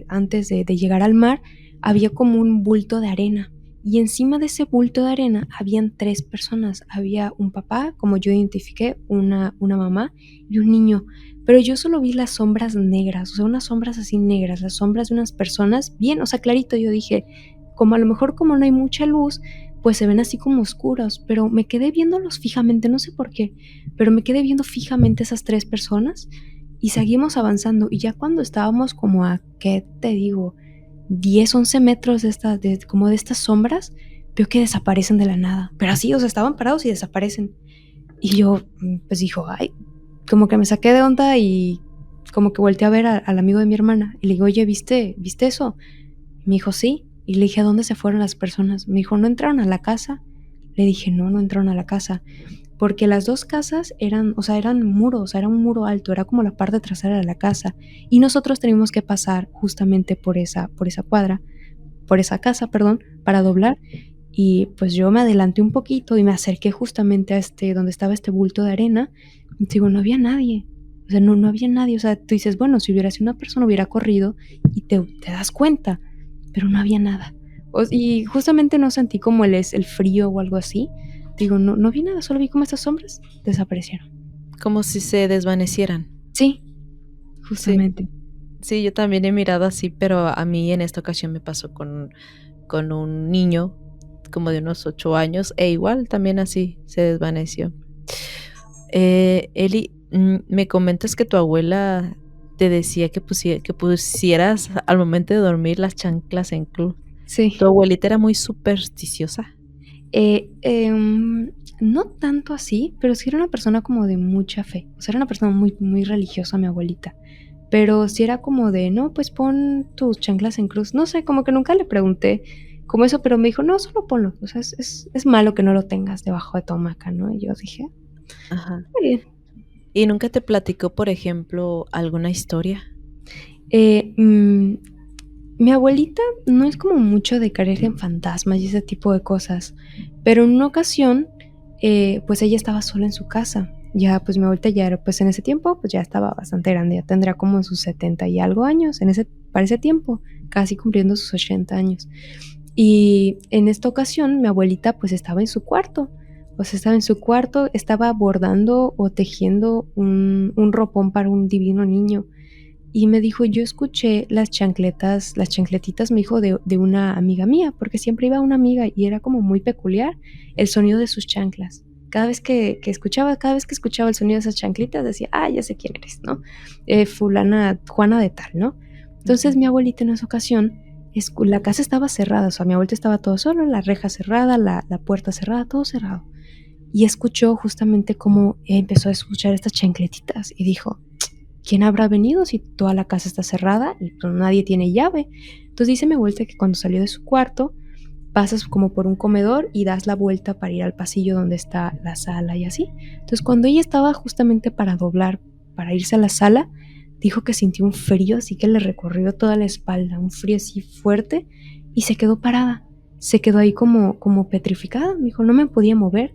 antes de llegar al mar, había como un bulto de arena, y encima de ese bulto de arena habían tres personas, había un papá, como yo identifiqué, una mamá y un niño, pero yo solo vi las sombras negras, o sea, unas sombras así negras, las sombras de unas personas, bien, o sea, clarito, yo dije, como a lo mejor como no hay mucha luz, pues se ven así como oscuros, pero me quedé viéndolos fijamente, no sé por qué, pero me quedé viendo fijamente esas tres personas y seguimos avanzando. Y ya cuando estábamos como a, ¿qué te digo? 10, 11 metros como de estas sombras, veo que desaparecen de la nada. Pero así, o sea, estaban parados y desaparecen. Y yo, pues dijo, ay, como que me saqué de onda y como que volteé a ver al amigo de mi hermana y le digo, oye, ¿viste eso? Y me dijo, sí. Y le dije, ¿a dónde se fueron las personas? Me dijo, ¿no entraron a la casa? Le dije, no, no entraron a la casa. Porque las dos casas eran, o sea, eran muros, o sea, era un muro alto, era como la parte trasera de la casa. Y nosotros teníamos que pasar justamente por esa cuadra, por esa casa, perdón, para doblar. Y pues yo me adelanté un poquito y me acerqué justamente a donde estaba este bulto de arena. Y digo, no había nadie. O sea, no había nadie. O sea, tú dices, bueno, si hubiera sido una persona, hubiera corrido y te das cuenta, pero no había nada. Y justamente no sentí como el frío o algo así. Digo, no vi nada, solo vi como esas sombras desaparecieron. Como si se desvanecieran. Sí, Sí, justamente. sí, yo también he mirado así, pero a mí en esta ocasión me pasó con un niño como de unos 8 años, e igual también así se desvaneció. Eli, me comentas que tu abuela te decía que pusieras al momento de dormir las chanclas en cruz. ¿Tu Sí. abuelita era muy supersticiosa? Eh, em, no tanto así, pero sí era una persona como de mucha fe. O sea, era una persona muy, muy religiosa, mi abuelita. Pero sí era como de, no, pues pon tus chanclas en cruz. No sé, como que nunca le pregunté como eso, pero me dijo, no, solo ponlo. O sea, es malo que no lo tengas debajo de tu hamaca, ¿no? Y yo dije, Ajá. está bien. ¿Y nunca te platicó, por ejemplo, alguna historia? Eh, mm, Mi abuelita no es como mucho de creer en fantasmas y ese tipo de cosas, pero en una ocasión, pues ella estaba sola en su casa. Ya, pues mi abuelita ya era, pues en ese tiempo, pues ya estaba bastante grande, ya tendría como sus 70 y algo años, para ese tiempo, casi cumpliendo sus 80 años. Y en esta ocasión, mi abuelita pues estaba en su cuarto, pues estaba en su cuarto, estaba bordando o tejiendo un ropón para un divino niño y me dijo, yo escuché las chancletitas, me dijo, de una amiga mía, porque siempre iba una amiga y era como muy peculiar el sonido de sus chanclas. Cada vez que escuchaba el sonido de esas chanclitas, decía, ah, ya sé quién eres, ¿no? Fulana, Juana de tal, ¿no? Entonces Ujú. mi abuelita en esa ocasión la casa estaba cerrada, o sea, mi abuelita estaba todo solo, la reja cerrada, la puerta cerrada, todo cerrado. Y escuchó justamente cómo empezó a escuchar estas chancletitas y dijo, ¿quién habrá venido si toda la casa está cerrada y pues nadie tiene llave? Entonces dice mi abuelita que cuando salió de su cuarto, pasas como por un comedor y das la vuelta para ir al pasillo donde está la sala y así. Entonces cuando ella estaba justamente para doblar, para irse a la sala, dijo que sintió un frío así que le recorrió toda la espalda, un frío así fuerte y se quedó parada. Se quedó ahí como petrificada, me dijo, no me podía mover.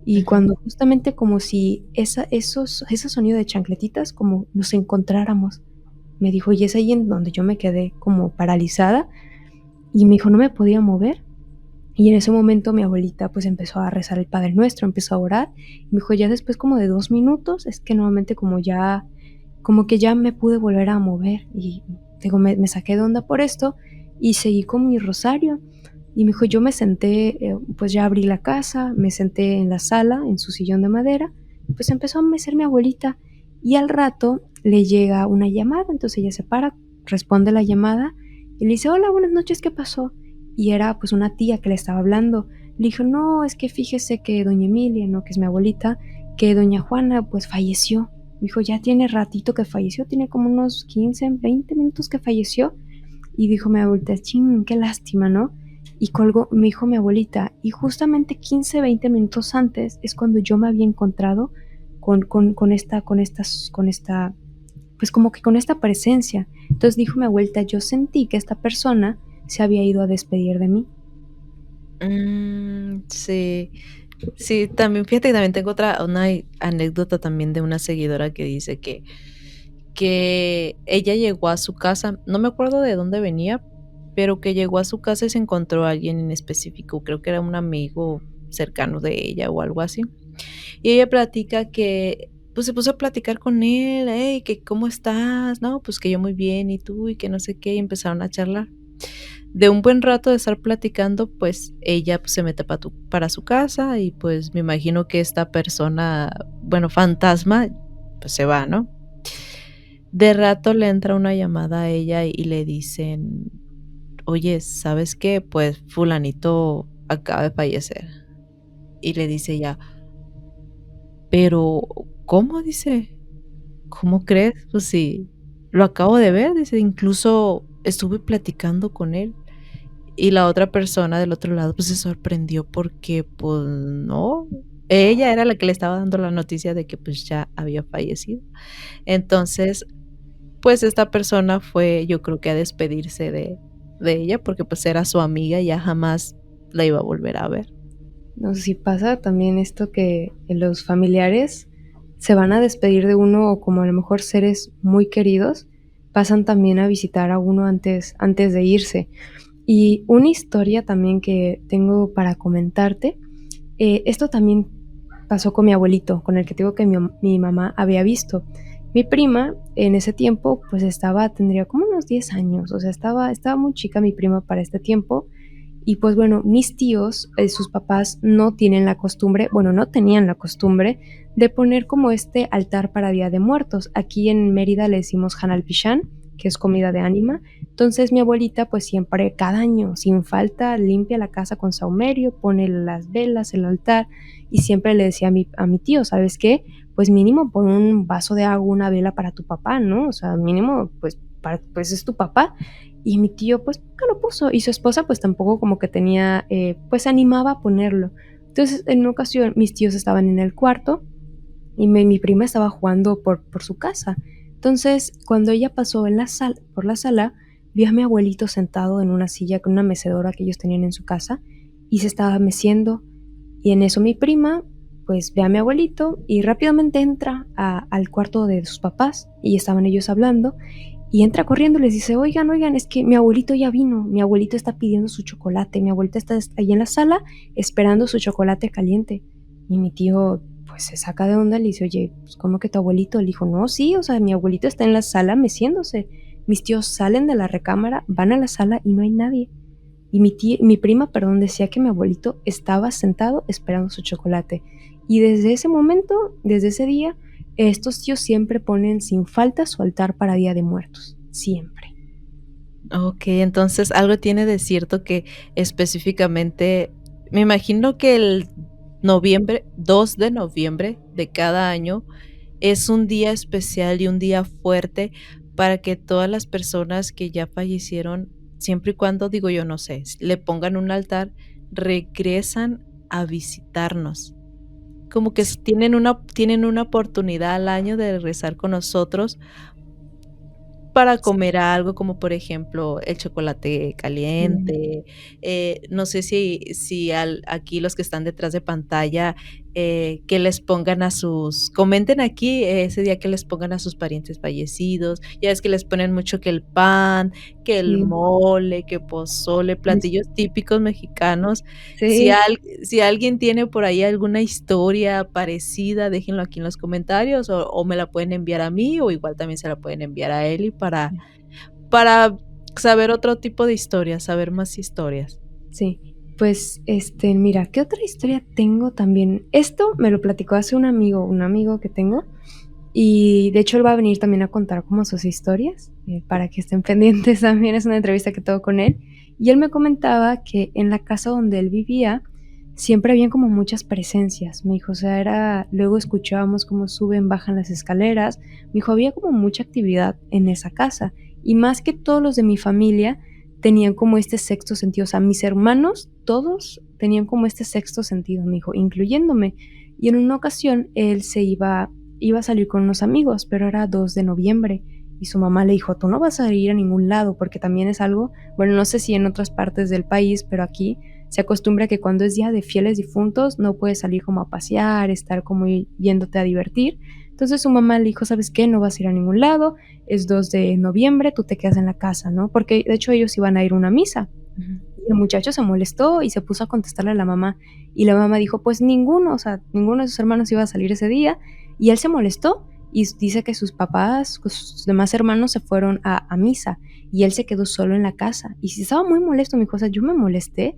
Y Ujú. cuando justamente como si ese sonido de chancletitas, como nos encontráramos, me dijo, y es ahí en donde yo me quedé como paralizada y me dijo, no me podía mover. Y en ese momento mi abuelita pues empezó a rezar el Padre Nuestro, empezó a orar. Y me dijo, ya después como de 2 minutos, es que nuevamente como que ya me pude volver a mover. Y digo, me saqué de onda por esto y seguí con mi rosario. Y me dijo, yo me senté, pues ya abrí la casa, me senté en la sala, en su sillón de madera, pues empezó a mecer mi abuelita. Y al rato le llega una llamada, entonces ella se para, responde la llamada y le dice, hola, buenas noches, ¿qué pasó? Y era pues una tía que le estaba hablando. Le dijo, no, es que fíjese que doña Emilia, ¿no? Que es mi abuelita, que doña Juana pues falleció. Me dijo, ya tiene ratito que falleció, tiene como unos 15, 20 minutos que falleció. Y dijo mi abuelita, ching, qué lástima, ¿no? Y colgó, me dijo mi abuelita, y justamente 15, 20 minutos antes es cuando yo me había encontrado con esta, pues como que con esta presencia. Entonces dijo mi abuelita, yo sentí que esta persona se había ido a despedir de mí. Sí, sí, también fíjate que también tengo una anécdota también de una seguidora que dice que ella llegó a su casa, no me acuerdo de dónde venía, pero que llegó a su casa y se encontró a alguien en específico, creo que era un amigo cercano de ella o algo así. Y ella platica que pues se puso a platicar con él, hey, que cómo estás, no, pues que yo muy bien, y tú, y que no sé qué, y empezaron a charlar. De un buen rato de estar platicando, pues ella pues, se mete para su casa y pues me imagino que esta persona, bueno, fantasma, pues se va, ¿no? De rato le entra una llamada a ella y le dicen, oye, ¿sabes qué? Pues fulanito acaba de fallecer. Y le dice ella, pero ¿cómo? Dice, ¿cómo crees? Pues sí, lo acabo de ver, dice, incluso estuve platicando con él. Y la otra persona del otro lado, pues, se sorprendió porque, pues, no, ella era la que le estaba dando la noticia de que, pues, ya había fallecido. Entonces, pues, esta persona fue, yo creo que a despedirse de ella, porque, pues, era su amiga y ya jamás la iba a volver a ver. No sé si pasa también esto que los familiares se van a despedir de uno o como a lo mejor seres muy queridos, pasan también a visitar a uno antes de irse. Y una historia también que tengo para comentarte, esto también pasó con mi abuelito, con el que te digo que mi mamá había visto. Mi prima en ese tiempo pues tendría como unos 10 años, o sea, estaba muy chica mi prima para este tiempo y pues bueno, mis tíos, sus papás no tienen la costumbre, bueno, no tenían la costumbre de poner como este altar para Día de Muertos. Aquí en Mérida le decimos Hanal Pichán, que es comida de ánima. Entonces mi abuelita pues siempre, cada año, sin falta, limpia la casa con saumerio, pone las velas, el altar y siempre le decía a mi tío, ¿sabes qué? Pues mínimo pon un vaso de agua, una vela para tu papá, ¿no? O sea, mínimo pues es tu papá. Y mi tío pues nunca lo puso y su esposa pues tampoco como que tenía, pues animaba a ponerlo. Entonces en una ocasión mis tíos estaban en el cuarto y mi prima estaba jugando por su casa. Entonces cuando ella pasó por la sala, vio a mi abuelito sentado en una silla con una mecedora que ellos tenían en su casa y se estaba meciendo. Y en eso mi prima pues ve a mi abuelito y rápidamente entra al cuarto de sus papás y estaban ellos hablando y entra corriendo y les dice, oigan, oigan, es que mi abuelito ya vino, mi abuelito está pidiendo su chocolate, mi abuelita está ahí en la sala esperando su chocolate caliente. Y mi tío pues se saca de onda y le dice, oye, pues ¿cómo que tu abuelito? Le dijo, no, sí, o sea, mi abuelito está en la sala meciéndose. Mis tíos salen de la recámara, van a la sala y no hay nadie. Y mi prima, perdón, decía que mi abuelito estaba sentado esperando su chocolate. Y desde ese momento, desde ese día, estos tíos siempre ponen sin falta su altar para Día de Muertos. Siempre. Okey, entonces algo tiene de cierto que específicamente me imagino que el noviembre 2 de noviembre de cada año es un día especial y un día fuerte para que todas las personas que ya fallecieron, siempre y cuando, digo yo, no sé, le pongan un altar, regresan a visitarnos. Como que Sí, tienen una oportunidad al año de regresar con nosotros para comer algo, como por ejemplo, el chocolate sí, caliente, no sé si aquí los que están detrás de pantalla, que les pongan a sus comenten aquí ese día que les pongan a sus parientes fallecidos, ya ves que les ponen mucho que el pan, que el sí, mole, que pozole, ay, platillos típicos mexicanos. Si sí, al si alguien tiene por ahí alguna historia parecida, déjenlo aquí en los comentarios, o me la pueden enviar a mí, o igual también se la pueden enviar a Eli para saber otro tipo de historias, saber más historias. sí. Pues, mira, ¿qué otra historia tengo también? Esto me lo platicó hace un amigo que tengo, y de hecho él va a venir también a contar como sus historias, para que estén pendientes también, es una entrevista que tengo con él. Y él me comentaba que en la casa donde él vivía siempre habían como muchas presencias. Me dijo, o sea, luego escuchábamos cómo suben, bajan las escaleras. Me dijo, había como mucha actividad en esa casa. Y más que todos los de mi familia tenían como este sexto sentido. O sea, mis hermanos, todos tenían como este sexto sentido, me dijo, incluyéndome. Y en una ocasión él iba a salir con unos amigos, pero era 2 de noviembre. Y su mamá le dijo, tú no vas a ir a ningún lado, porque también es algo, bueno, no sé si en otras partes del país, pero aquí se acostumbra que cuando es día de fieles difuntos no puedes salir como a pasear, estar como yéndote a divertir. Entonces su mamá le dijo, ¿sabes qué? No vas a ir a ningún lado, es 2 de noviembre, tú te quedas en la casa, ¿no? Porque de hecho ellos iban a ir a una misa. Ujú. Y el muchacho se molestó y se puso a contestarle a la mamá. Y la mamá dijo, pues ninguno, o sea, ninguno de sus hermanos iba a salir ese día. Y él se molestó y dice que sus papás, que sus demás hermanos se fueron a misa y él se quedó solo en la casa. Y si estaba muy molesto, mi cosa, yo me molesté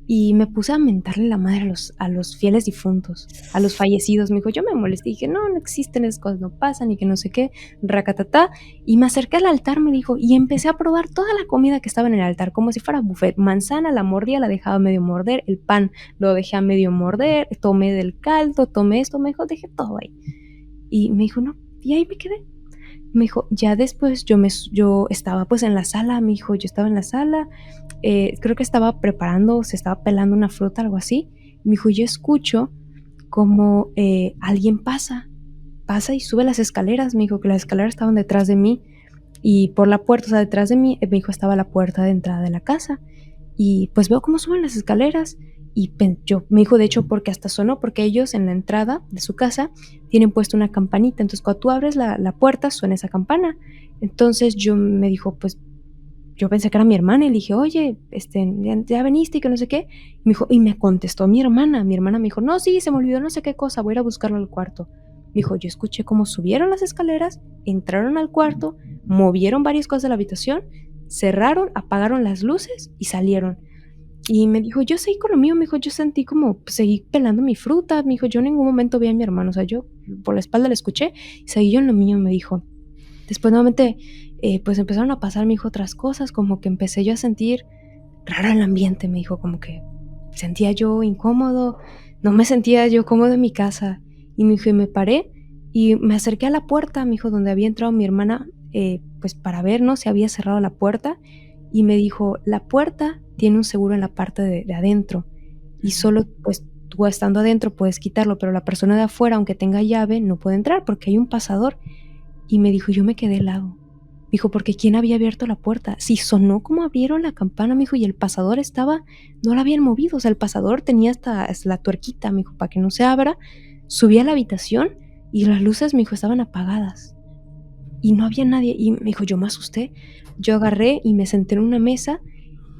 y me puse a mentarle la madre a los fieles difuntos, a los fallecidos. Me dijo, yo me molesté y dije, no, no existen, esas cosas no pasan y que no sé qué, racatatá. Y me acerqué al altar, me dijo, y empecé a probar toda la comida que estaba en el altar, como si fuera buffet. Manzana la mordía, la dejaba medio morder, el pan lo dejé a medio morder, tomé del caldo, tomé esto, me dijo, dejé todo ahí. Y me dijo, no, y ahí me quedé. Me dijo, ya después yo estaba pues en la sala, me dijo, yo estaba en la sala, creo que estaba preparando, se estaba pelando una fruta, algo así. Me dijo, yo escucho como alguien pasa y sube las escaleras. Me dijo que las escaleras estaban detrás de mí y por la puerta, o sea, detrás de mí, me dijo, estaba la puerta de entrada de la casa. Y pues veo cómo suben las escaleras y yo, me dijo de hecho porque hasta sonó, porque ellos en la entrada de su casa tienen puesto una campanita, entonces cuando tú abres la puerta suena esa campana. Entonces yo me dijo, pues yo pensé que era mi hermana y le dije, oye, ya veniste y que no sé qué. Y me dijo, y me contestó mi hermana me dijo, no, sí, se me olvidó no sé qué cosa, voy a ir a buscarlo al cuarto. Me dijo, yo escuché cómo subieron las escaleras, entraron al cuarto, movieron varias cosas de la habitación, cerraron, apagaron las luces y salieron. Y me dijo, yo seguí con lo mío, me dijo, yo sentí como, pues, seguí pelando mi fruta, me dijo, yo en ningún momento vi a mi hermano, o sea, yo por la espalda le escuché y seguí yo en lo mío, me dijo. Después nuevamente, pues empezaron a pasar, me dijo, otras cosas, como que empecé yo a sentir raro el ambiente, me dijo, como que sentía yo incómodo, no me sentía yo cómodo en mi casa. Y me dijo, y me paré y me acerqué a la puerta, me dijo, donde había entrado mi hermana, pues para ver, ¿no? Si había cerrado la puerta. Y me dijo, la puerta tiene un seguro en la parte de adentro y Ujú. solo, pues tú estando adentro puedes quitarlo, pero la persona de afuera, aunque tenga llave, no puede entrar porque hay un pasador. Y me dijo, yo me quedé helado. Dijo, porque ¿quién había abierto la puerta? Sí, sonó como abrieron la campana, me dijo, y el pasador no la habían movido, o sea, el pasador tenía hasta la tuerquita, me dijo, para que no se abra. Subí a la habitación y las luces, me dijo, estaban apagadas y no había nadie. Y me dijo, yo me asusté. Yo agarré y me senté en una mesa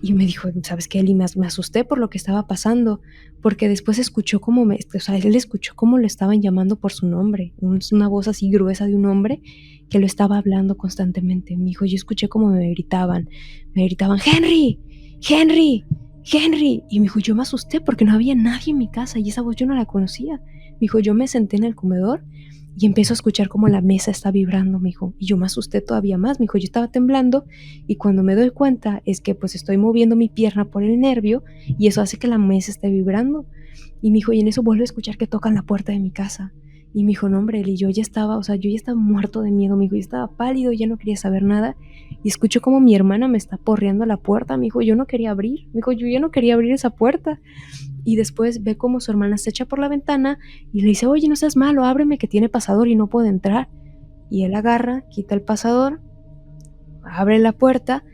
y me dijo, ¿sabes qué, Eli? Me asusté por lo que estaba pasando, porque después escuchó o sea, él escuchó cómo lo estaban llamando por su nombre, una voz así gruesa de un hombre que lo estaba hablando constantemente. Me dijo, yo escuché cómo me gritaban, Henry, Henry, Henry. Y me dijo, yo me asusté porque no había nadie en mi casa y esa voz yo no la conocía. Me dijo, yo me senté en el comedor y empiezo a escuchar como la mesa está vibrando, me dijo, y yo me asusté todavía más, me dijo, yo estaba temblando y cuando me doy cuenta es que pues estoy moviendo mi pierna por el nervio y eso hace que la mesa esté vibrando. Y me dijo, y en eso vuelvo a escuchar que tocan la puerta de mi casa. Y me dijo, no hombre, y yo ya estaba, o sea, yo ya estaba muerto de miedo, me dijo, yo estaba pálido, ya no quería saber nada. Y escucho como mi hermana me está porreando a la puerta, me dijo, yo no quería abrir, me dijo, yo ya no quería abrir esa puerta. Y después ve como su hermana se echa por la ventana y le dice, oye, no seas malo, ábreme que tiene pasador y no puedo entrar. Y él agarra, quita el pasador, abre la puerta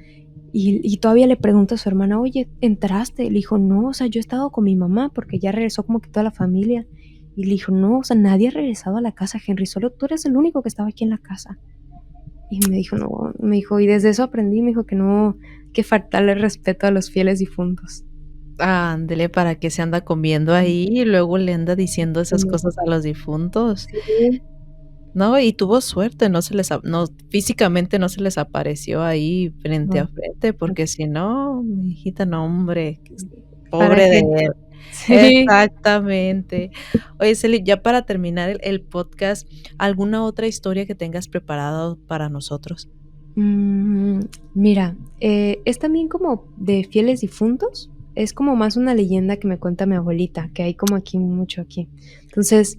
y todavía le pregunta a su hermana, oye, ¿entraste? Le dijo, no, o sea, yo he estado con mi mamá porque ya regresó como que toda la familia. Y le dijo, no, o sea, nadie ha regresado a la casa, Henry, solo tú eres el único que estaba aquí en la casa. Y me dijo, no, me dijo, y desde eso aprendí, me dijo que no, que faltarle respeto a los fieles difuntos. Ándele, ¿para qué se anda comiendo ahí? Y luego le anda diciendo esas cosas a los difuntos. Sí, No, y tuvo suerte, no, físicamente no se les apareció ahí frente a no, frente, porque si no, mi hijita, no, hombre, ¿para pobre de qué? él. Sí. Exactamente. Oye, Celi, ya para terminar el podcast, ¿alguna otra historia que tengas preparado para nosotros? Mm, mira, es también como de fieles difuntos. Es como más una leyenda que me cuenta mi abuelita, que hay como aquí mucho aquí. Entonces,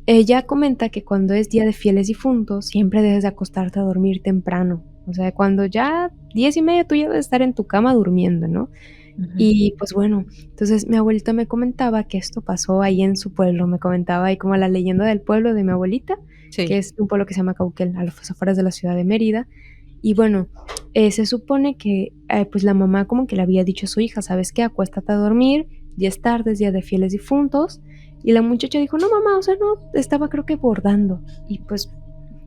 ella comenta que cuando es día de fieles difuntos, siempre debes de acostarte a dormir temprano. O sea, cuando ya 10:30 tú ya debes estar en tu cama durmiendo, ¿no? Ujú. Y pues bueno, entonces mi abuelita me comentaba que esto pasó ahí en su pueblo. Me comentaba ahí como la leyenda del pueblo de mi abuelita, que Sí. es un pueblo que se llama Cauquel, a las afueras de la ciudad de Mérida. Y bueno, se supone que pues la mamá como que le había dicho a su hija, ¿sabes qué? Acuéstate a dormir, ya es tarde, es día de fieles difuntos. Y la muchacha dijo, no mamá, o sea, no, estaba creo que bordando. Y pues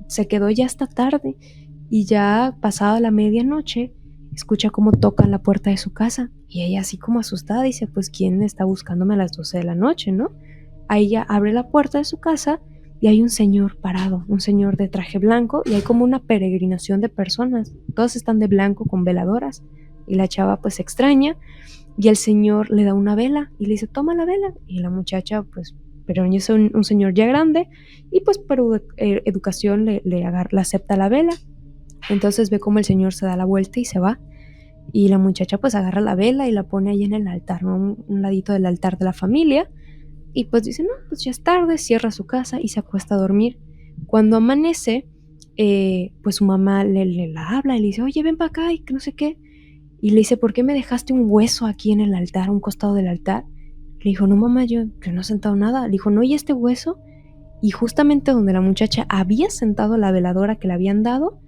se quedó ya hasta tarde. Y ya pasada la medianoche, escucha cómo tocan la puerta de su casa. Y ella así como asustada dice, pues ¿quién está buscándome a las 12 de la noche, no? Ahí ella abre la puerta de su casa y hay un señor parado, un señor de traje blanco y hay como una peregrinación de personas. Todas están de blanco con veladoras y la chava pues se extraña y el señor le da una vela y le dice, toma la vela. Y la muchacha pues, pero es un señor ya grande y pues por educación le acepta la vela. Entonces ve como el señor se da la vuelta y se va. Y la muchacha pues agarra la vela y la pone ahí en el altar, ¿no? Un ladito del altar de la familia. Y pues dice, no, pues ya es tarde, cierra su casa y se acuesta a dormir. Cuando amanece, pues su mamá le la habla y le dice, oye, ven para acá y que no sé qué. Y le dice, ¿por qué me dejaste un hueso aquí en el altar, a un costado del altar? Le dijo, no mamá, yo no he sentado nada. Le dijo, no, ¿y este hueso? Y justamente donde la muchacha había sentado la veladora que le habían dado,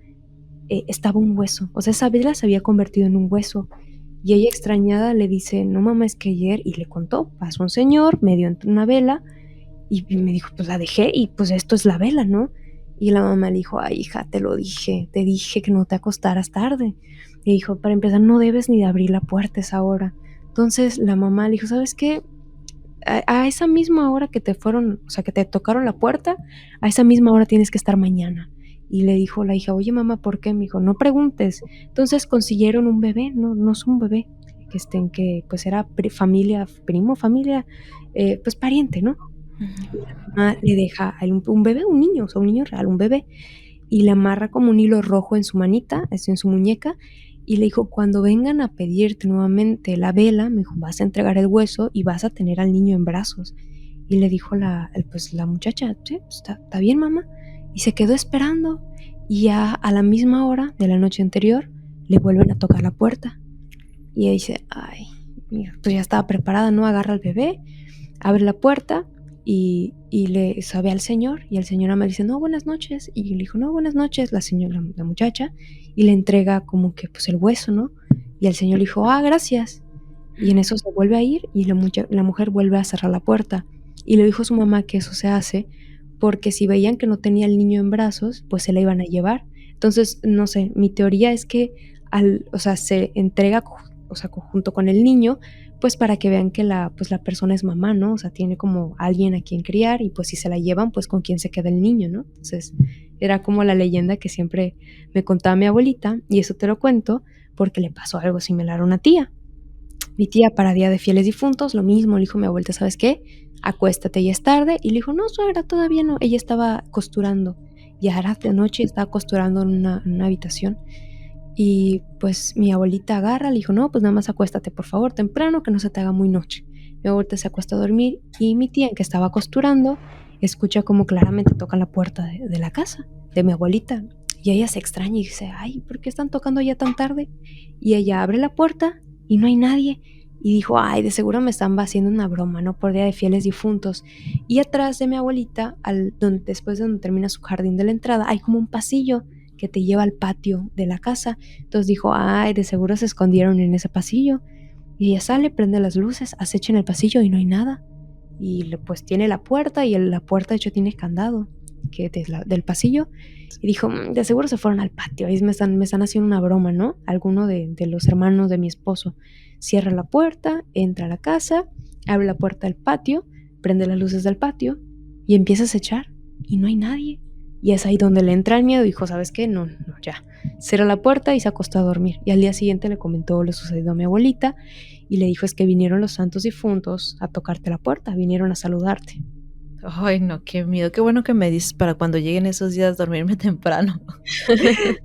estaba un hueso. O sea, esa vela se había convertido en un hueso. Y ella extrañada le dice, no mamá, es que ayer, y le contó, pasó un señor, me dio una vela, y me dijo, pues la dejé, y pues esto es la vela, ¿no? Y la mamá le dijo, ay hija, te lo dije, te dije que no te acostaras tarde. Y dijo, para empezar, no debes ni de abrir la puerta a esa hora. Entonces la mamá le dijo, ¿sabes qué? A esa misma hora que te fueron, o sea, que te tocaron la puerta, a esa misma hora tienes que estar mañana. Y le dijo la hija, oye mamá, ¿por qué? Me dijo, no preguntes. Entonces consiguieron un bebé, no es un bebé, que pues era familia, primo, familia, pues pariente, ¿no? Y la mamá le deja a él un bebé, un niño, o sea, un niño real, un bebé, y le amarra como un hilo rojo en su manita, así en su muñeca, y le dijo, cuando vengan a pedirte nuevamente la vela, me dijo, vas a entregar el hueso y vas a tener al niño en brazos. Y le dijo pues la muchacha, sí, está bien mamá. Y se quedó esperando. Y ya a la misma hora de la noche anterior, le vuelven a tocar la puerta. Y ella dice, ay, mira, pues ya estaba preparada, ¿no? Agarra al bebé, abre la puerta y le sabe al señor. Y el señor me dice, no, buenas noches. Y le dijo, no, buenas noches, la señora, la muchacha. Y le entrega como que pues el hueso, ¿no? Y el señor le dijo, ah, gracias. Y en eso se vuelve a ir y la mujer vuelve a cerrar la puerta. Y le dijo a su mamá que eso se hace porque si veían que no tenía el niño en brazos, pues se la iban a llevar. Entonces, no sé, mi teoría es que o sea, se entrega, o sea, junto con el niño, pues para que vean que pues la persona es mamá, ¿no? O sea, tiene como alguien a quien criar y pues si se la llevan, pues con quién se queda el niño, ¿no? Entonces, era como la leyenda que siempre me contaba mi abuelita y eso te lo cuento porque le pasó algo similar a una tía. Mi tía para Día de Fieles Difuntos, lo mismo, le dijo a mi abuelita, ¿sabes qué? Acuéstate, ya es tarde. Y le dijo, no, suegra, todavía no. Ella estaba costurando. Ya era de noche, estaba costurando en una habitación. Y pues mi abuelita agarra, le dijo, no, pues nada más acuéstate, por favor, temprano, que no se te haga muy noche. Mi abuelita se acuesta a dormir y mi tía, que estaba costurando, escucha como claramente tocan la puerta de la casa de mi abuelita. Y ella se extraña y dice, ay, ¿por qué están tocando ya tan tarde? Y ella abre la puerta y no hay nadie. Y dijo, ay, de seguro me están haciendo una broma, ¿no? Por Día de Fieles Difuntos. Y atrás de mi abuelita, después de donde termina su jardín de la entrada, hay como un pasillo que te lleva al patio de la casa. Entonces dijo, ay, de seguro se escondieron en ese pasillo. Y ella sale, prende las luces, acecha en el pasillo y no hay nada. Y pues tiene la puerta y la puerta de hecho tiene candado que del pasillo. Y dijo, de seguro se fueron al patio, ahí me están haciendo una broma, ¿no? Alguno de los hermanos de mi esposo. Cierra la puerta, entra a la casa, abre la puerta del patio, prende las luces del patio y empieza a acechar y no hay nadie. Y es ahí donde le entra el miedo y dijo, ¿sabes qué? No, no, ya. Cerró la puerta y se acostó a dormir. Y al día siguiente le comentó lo sucedido a mi abuelita y le dijo, es que vinieron los santos difuntos a tocarte la puerta, vinieron a saludarte. Ay, no, qué miedo. Qué bueno que me dices para cuando lleguen esos días dormirme temprano.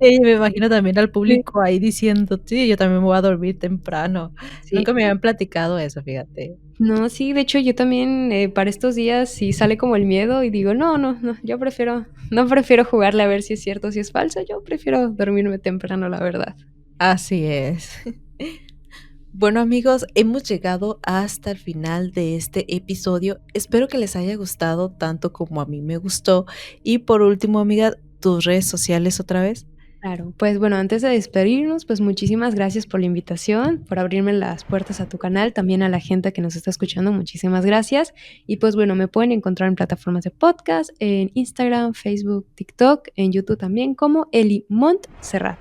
Y me imagino también al Sí, público ahí diciendo, sí, yo también me voy a dormir temprano. sí. Nunca me habían platicado eso, fíjate. No, sí, de hecho yo también para estos días sí sale como el miedo y digo, no, no, no, no prefiero jugarle a ver si es cierto o si es falso, yo prefiero dormirme temprano, la verdad. Así es. Bueno, amigos, hemos llegado hasta el final de este episodio. Espero que les haya gustado tanto como a mí me gustó. Y por último, amiga, tus redes sociales otra vez. Claro, pues bueno, antes de despedirnos, pues muchísimas gracias por la invitación, por abrirme las puertas a tu canal, también a la gente que nos está escuchando, muchísimas gracias. Y pues bueno, me pueden encontrar en plataformas de podcast, en Instagram, Facebook, TikTok, en YouTube también como Eli Montserrat.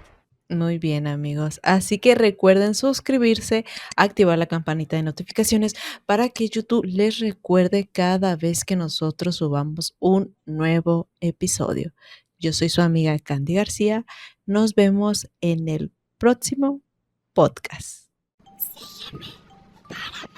Muy bien, amigos. Así que recuerden suscribirse, activar la campanita de notificaciones para que YouTube les recuerde cada vez que nosotros subamos un nuevo episodio. Yo soy su amiga Candy García. Nos vemos en el próximo podcast. Sígueme para